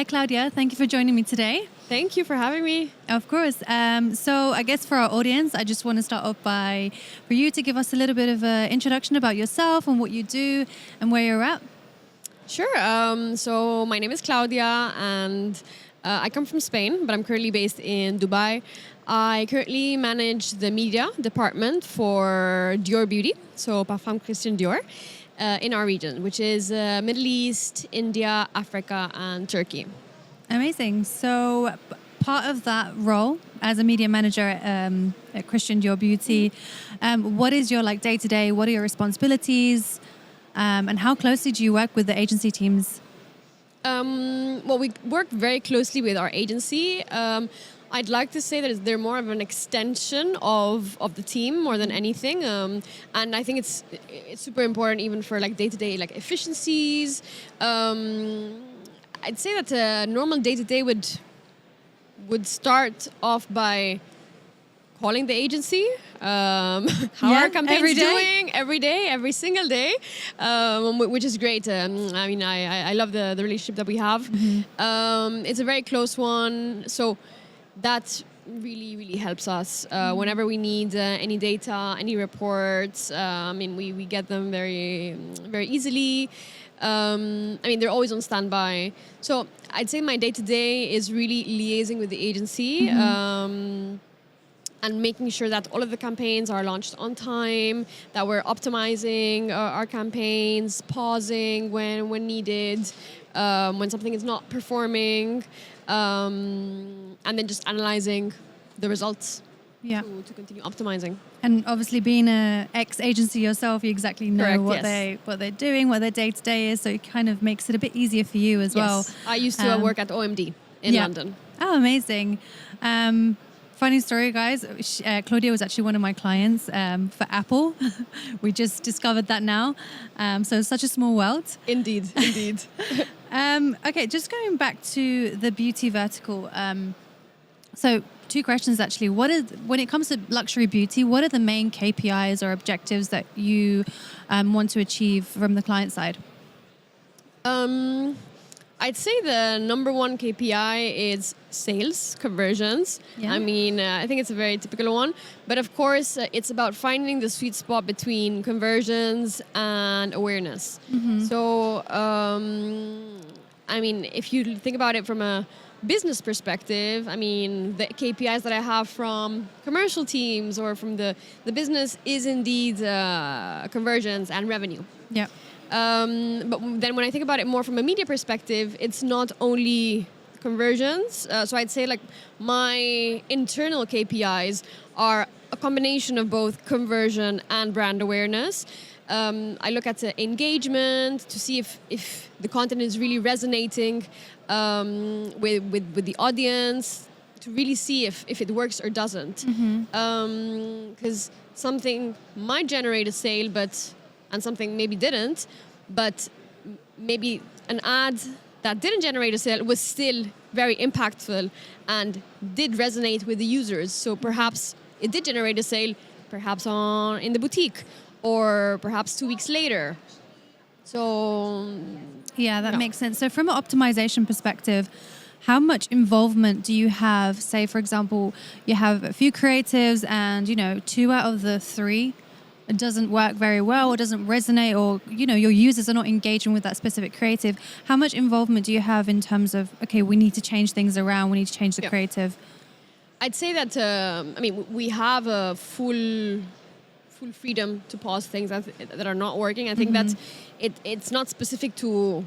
Hi, Claudia. Thank you for joining me today. Thank you for having me. Of course. So I guess for our audience, I just want to start off for you to give us a little bit of an introduction about yourself and what you do and where you're at. Sure. So my name is Claudia, and I come from Spain, but I'm currently based in Dubai. I currently manage the media department for Dior Beauty, so Parfum Christian Dior, in our region, which is Middle East, India, Africa, and Turkey. Amazing. So part of that role as a media manager at Christian Dior Beauty, what is your day-to-day? What are your responsibilities? And how closely do you work with the agency teams? Well, we work very closely with our agency. I'd like to say that they're more of an extension of the team more than anything, and I think it's super important even for day-to-day efficiencies. I'd say that a normal day-to-day would start off by calling the agency, how our campaign's doing every day, every single day, which is great. I love the relationship that we have. Mm-hmm. It's a very close one, so that really, really helps us whenever we need any data, any reports. We get them very, very easily. They're always on standby. So I'd say my day-to-day is really liaising with the agency. Mm-hmm. And making sure that all of the campaigns are launched on time, that we're optimizing our campaigns, pausing when needed, when something is not performing, and then just analyzing the results to continue optimizing. And obviously being an ex-agency yourself, you exactly know Correct, what they're doing, what their day-to-day is, so it kind of makes it a bit easier for you as well. I used to work at OMD in London. Oh, amazing. Funny story, guys. Claudia was actually one of my clients for Apple. We just discovered that now. So it's such a small world. Indeed. Okay, just going back to the beauty vertical. So two questions, actually. When it comes to luxury beauty, what are the main KPIs or objectives that you want to achieve from the client side? I'd say the number one KPI is sales, conversions. Yeah. I think it's a very typical one. But of course, it's about finding the sweet spot between conversions and awareness. Mm-hmm. So, if you think about it from a business perspective, the KPIs that I have from commercial teams or from the business is indeed conversions and revenue. Yeah. But then when I think about it more from a media perspective, it's not only conversions. So I'd say my internal KPIs are a combination of both conversion and brand awareness. I look at the engagement to see if the content is really resonating with the audience, to really see if it works or doesn't. Because something might generate a sale, and something maybe didn't, but maybe an ad that didn't generate a sale was still very impactful and did resonate with the users. So perhaps it did generate a sale, perhaps in the boutique, or perhaps 2 weeks later. So yeah, that makes sense. So from an optimization perspective, how much involvement do you have? Say, for example, you have a few creatives and, 2 out of the 3 it doesn't work very well or doesn't resonate, or your users are not engaging with that specific creative. How much involvement do you have in terms of, okay, we need to change things around, we need to change the creative? I'd say that we have a full freedom to pause things that are not working. I think that it's not specific to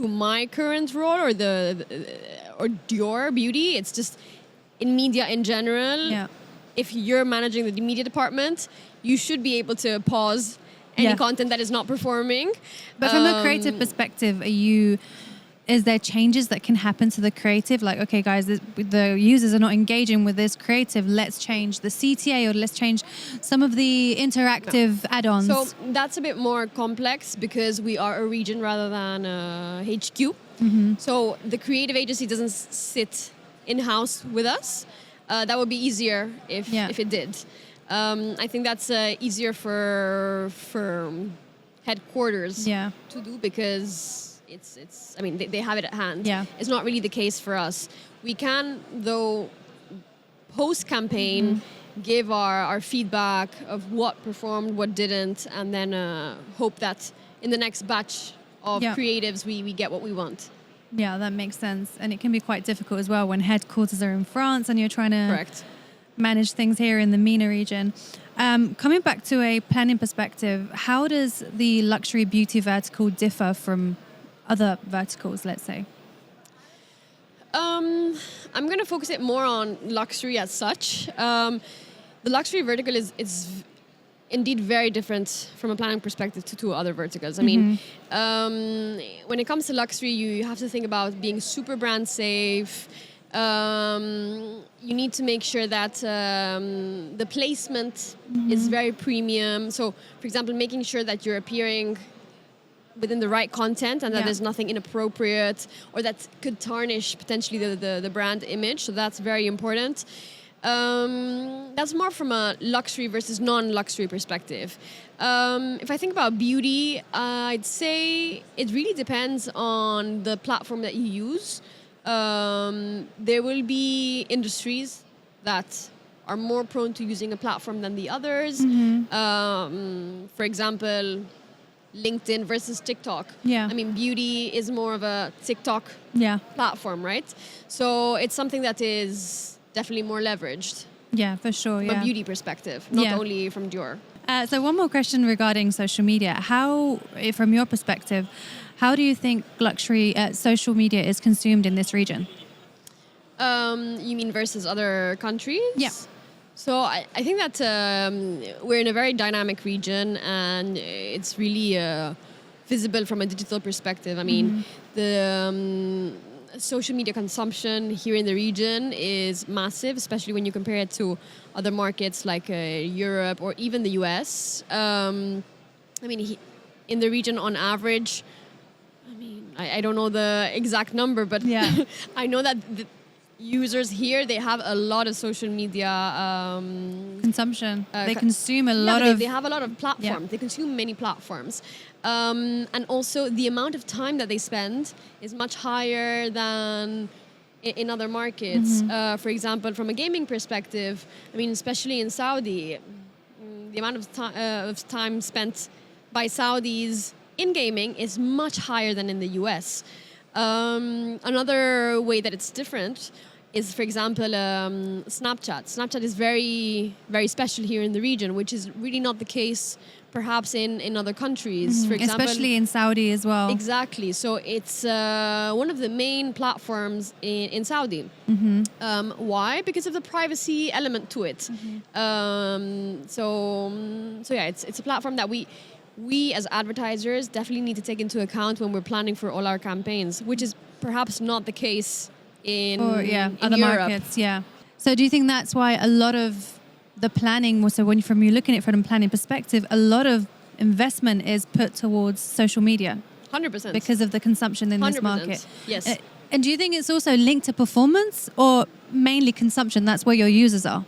my current role or or Dior Beauty. It's just in media in general. Yeah. If you're managing the media department, you should be able to pause any content that is not performing. But from a creative perspective, is there changes that can happen to the creative? Like, okay, guys, the users are not engaging with this creative. Let's change the CTA, or let's change some of the interactive add-ons. So that's a bit more complex because we are a region rather than a HQ. So the creative agency doesn't sit in-house with us. That would be easier if it did. I think that's easier for headquarters to do because I mean, they have it at hand. Yeah. It's not really the case for us. We can, though, post-campaign, give our feedback of what performed, what didn't, and then hope that in the next batch of creatives, we get what we want. Yeah, that makes sense. And it can be quite difficult as well when headquarters are in France and you're trying to manage things here in the MENA region. Coming back to a planning perspective, how does the luxury beauty vertical differ from other verticals, let's say? I'm going to focus it more on luxury as such. The luxury vertical is indeed very different from a planning perspective to other verticals. I mean, when it comes to luxury, you have to think about being super brand safe. You need to make sure that the placement is very premium. So, for example, making sure that you're appearing within the right content and that there's nothing inappropriate or that could tarnish potentially the brand image. So that's very important. That's more from a luxury versus non-luxury perspective. If I think about beauty, I'd say it really depends on the platform that you use. There will be industries that are more prone to using a platform than the others. For example, LinkedIn versus TikTok. Yeah. I mean, beauty is more of a TikTok platform, right? So it's something that is definitely more leveraged. Yeah, for sure. From a beauty perspective, not only from Dior. So one more question regarding social media. How, from your perspective, how do you think luxury social media is consumed in this region? You mean versus other countries? Yeah. So I think that we're in a very dynamic region and it's really visible from a digital perspective. I mean, the social media consumption here in the region is massive, especially when you compare it to other markets like Europe or even the US. I mean, in the region on average, I mean, I don't know the exact number, but I know that the users here, they have a lot of social media consumption. They consume a lot of... They have a lot of platforms. They consume many platforms. And also the amount of time that they spend is much higher than in other markets. For example, from a gaming perspective, I mean, especially in Saudi, the amount of time spent by Saudis in gaming is much higher than in the US. Another way that it's different is, for example, Snapchat. Snapchat is very, very special here in the region, which is really not the case perhaps in other countries. For example, especially in Saudi as well. Exactly. So it's one of the main platforms in Saudi. Why? Because of the privacy element to it. So yeah, it's a platform that we as advertisers definitely need to take into account when we're planning for all our campaigns, which is perhaps not the case in other Europe. markets. Yeah. So do you think that's why a lot of the planning, so when you're looking at it from a planning perspective, a lot of investment is put towards social media? 100%. Because of the consumption in this market. Yes. And do you think it's also linked to performance or mainly consumption? That's where your users are.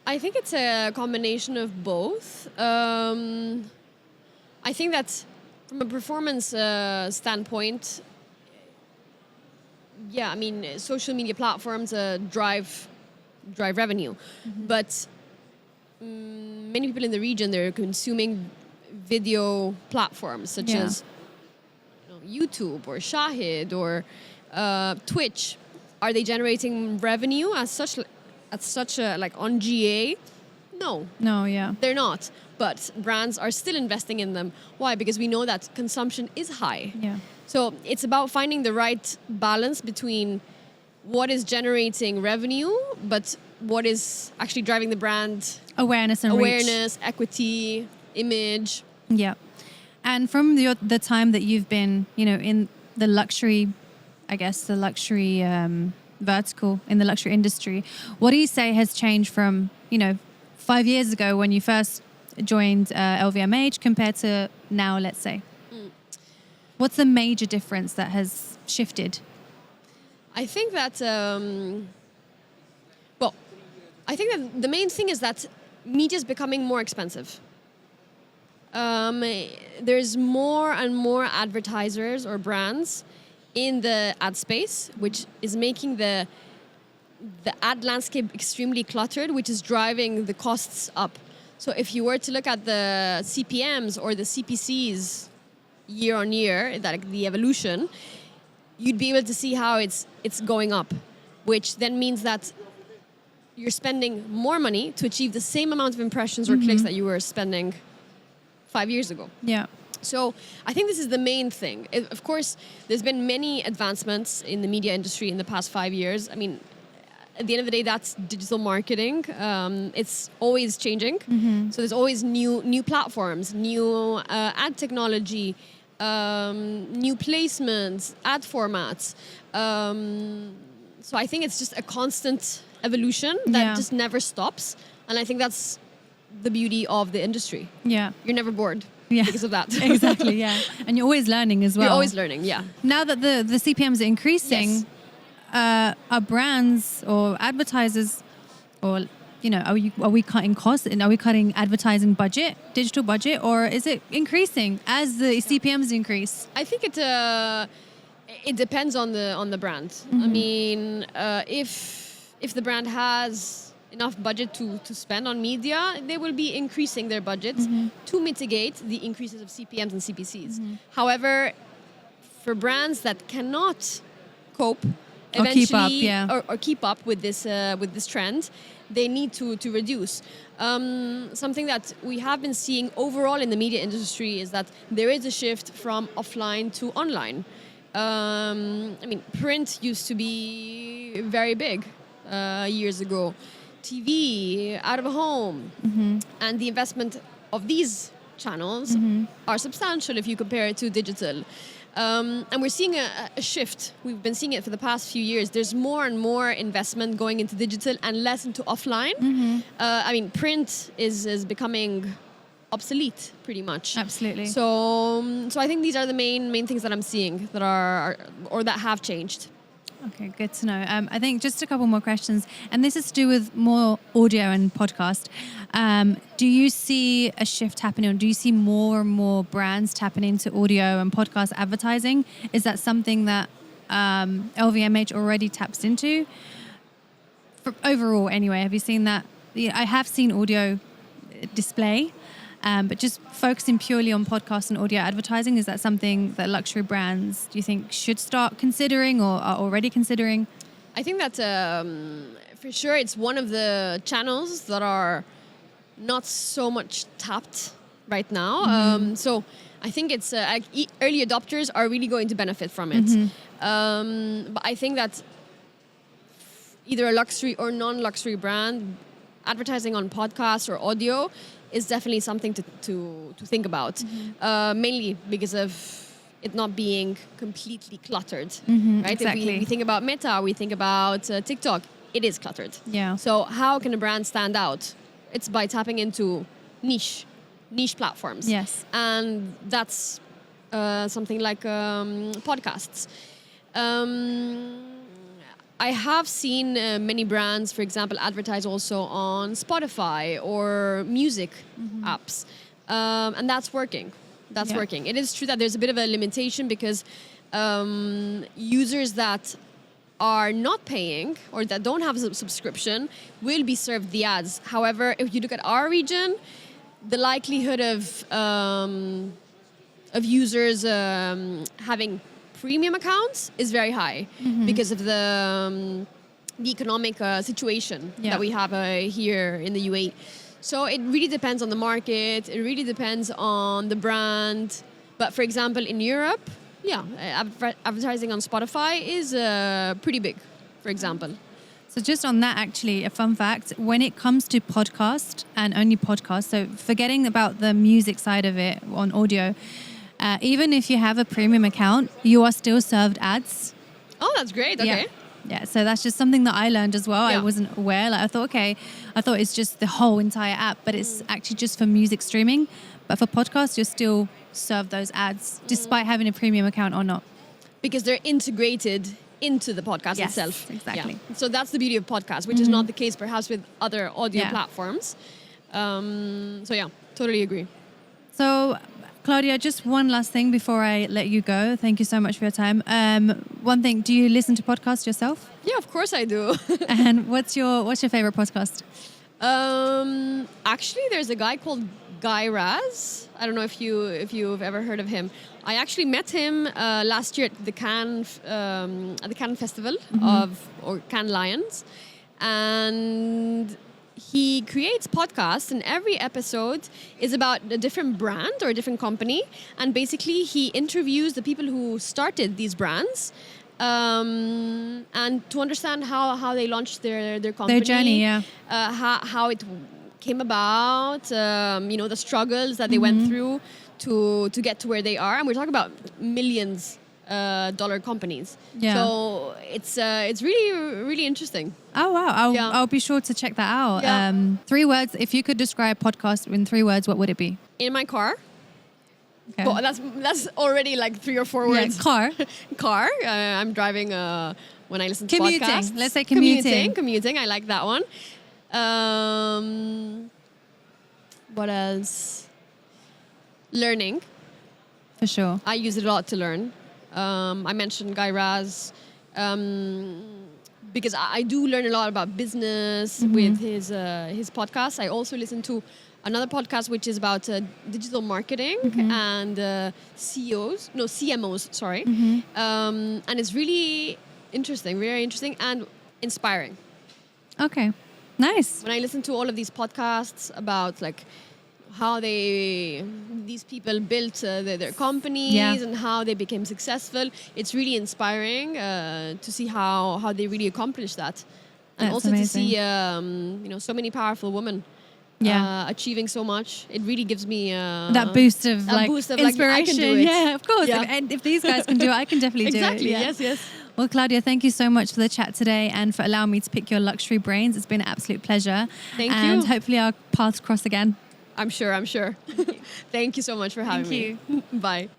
I think it's a combination of both. I think that from a performance standpoint, I mean, social media platforms drive revenue, but many people in the region, they're consuming video platforms such as YouTube or Shahid or Twitch. Are they generating revenue as such like on GA? No. No, yeah. They're not. But brands are still investing in them. Why? Because we know that consumption is high. Yeah. So it's about finding the right balance between what is generating revenue, but what is actually driving the brand awareness and reach. Equity, image. Yeah. And from the time that you've been, in the luxury, vertical in the luxury industry, what do you say has changed from, 5 years ago when you first joined LVMH compared to now, let's say? What's the major difference that has shifted? I think that, I think that the main thing is that media is becoming more expensive. there's more and more advertisers or brands in the ad space, which is making the ad landscape extremely cluttered, which is driving the costs up. So if you were to look at the CPMs or the CPCs year on year, like the evolution, you'd be able to see how it's going up, which then means that you're spending more money to achieve the same amount of impressions or clicks that you were spending 5 years ago. Yeah. So I think this is the main thing. Of course, there's been many advancements in the media industry in the past 5 years. I mean, at the end of the day, that's digital marketing. It's always changing. So there's always new platforms, new ad technology, new placements, ad formats. So I think it's just a constant evolution that just never stops. And I think that's the beauty of the industry. Yeah. You're never bored because of that. Exactly, yeah. And you're always learning as well. You're always learning, yeah. Now that the CPMs are increasing, are brands or advertisers, or are we cutting costs and are we cutting advertising budget, digital budget, or is it increasing as the CPMs increase? I think it depends on the brand. I mean, if the brand has enough budget to spend on media, they will be increasing their budgets to mitigate the increases of CPMs and CPCs. However, for brands that cannot cope eventually or keep up with this trend, they need to reduce. Something that we have been seeing overall in the media industry is that there is a shift from offline to online. I mean, print used to be very big years ago. TV, out of home, and the investment of these channels are substantial if you compare it to digital. And we're seeing a shift. We've been seeing it for the past few years. There's more and more investment going into digital and less into offline. I mean, print is becoming obsolete pretty much. Absolutely. So I think these are the main things that I'm seeing that are or that have changed. Okay, good to know. I think just a couple more questions, and this is to do with more audio and podcast. Do you see a shift happening, or do you see more and more brands tapping into audio and podcast advertising? Is that something that LVMH already taps into? Overall, anyway, have you seen that? I have seen audio display, but just focusing purely on podcast and audio advertising, is that something that luxury brands, do you think, should start considering or are already considering? I think that for sure it's one of the channels that are not so much tapped right now. So I think it's early adopters are really going to benefit from it. But I think that either a luxury or non-luxury brand advertising on podcasts or audio is definitely something to think about, mainly because of it not being completely cluttered, right? Exactly. If we think about Meta, we think about TikTok, it is cluttered. Yeah. So how can a brand stand out? It's by tapping into niche platforms. Yes. And that's something like podcasts. I have seen many brands, for example, advertise also on Spotify or music apps. And that's working. That's working. It is true that there's a bit of a limitation because users that are not paying or that don't have a subscription will be served the ads. However, if you look at our region, the likelihood of users having premium accounts is very high because of the economic situation that we have here in the UAE. So it really depends on the market. It really depends on the brand. But for example, in Europe, advertising on Spotify is pretty big, for example. So just on that, actually, a fun fact, when it comes to podcast and only podcast, so forgetting about the music side of it on audio, even if you have a premium account, you are still served ads. Oh, that's great. Okay. Yeah, so that's just something that I learned as well. I wasn't aware. Like, I thought it's just the whole entire app, but it's actually just for music streaming. But for podcasts, you're still served those ads, despite having a premium account or not. Because they're integrated into the podcast itself. Exactly. Yeah. So that's the beauty of podcasts, which is not the case perhaps with other audio platforms. So yeah, totally agree. So, Claudia, just one last thing before I let you go. Thank you so much for your time. One thing, do you listen to podcasts yourself? Yeah, of course I do. And what's your favorite podcast? Actually, there's a guy called Guy Raz. I don't know if you've ever heard of him. I actually met him last year at the Cannes Festival or Cannes Lions, and he creates podcasts, and every episode is about a different brand or a different company, and basically he interviews the people who started these brands. And to understand how they launched their company, Their journey, yeah. How it came about, the struggles that they went through to get to where they are, and we're talking about millions dollar companies. Yeah. So it's really interesting. Oh wow! I'll be sure to check that out. Yeah. 3 words. If you could describe podcast in 3 words, what would it be? In my car. Okay. Well, that's already like 3 or 4 words. Yeah, Car. I'm driving when I listen to commuting. podcasts. Let's say commuting. Commuting. I like that one. What else? Learning. For sure. I use it a lot to learn. I mentioned Guy Raz because I do learn a lot about business with his podcast. I also listen to another podcast which is about digital marketing and CMOs, sorry. And it's really interesting, very interesting and inspiring. Okay, nice. When I listen to all of these podcasts about like how these people built their companies and how they became successful, it's really inspiring to see how they really accomplished that. And That's also amazing. to see so many powerful women achieving so much. It really gives me that boost of inspiration. Like, I can do it. Yeah, of course. Yeah. And if these guys can do it, I can definitely do it. Exactly. Yeah. Yes. Well, Claudia, thank you so much for the chat today and for allowing me to pick your luxury brains. It's been an absolute pleasure. Thank you. And hopefully our paths cross again. I'm sure. Thank you so much for having Thank me. Bye.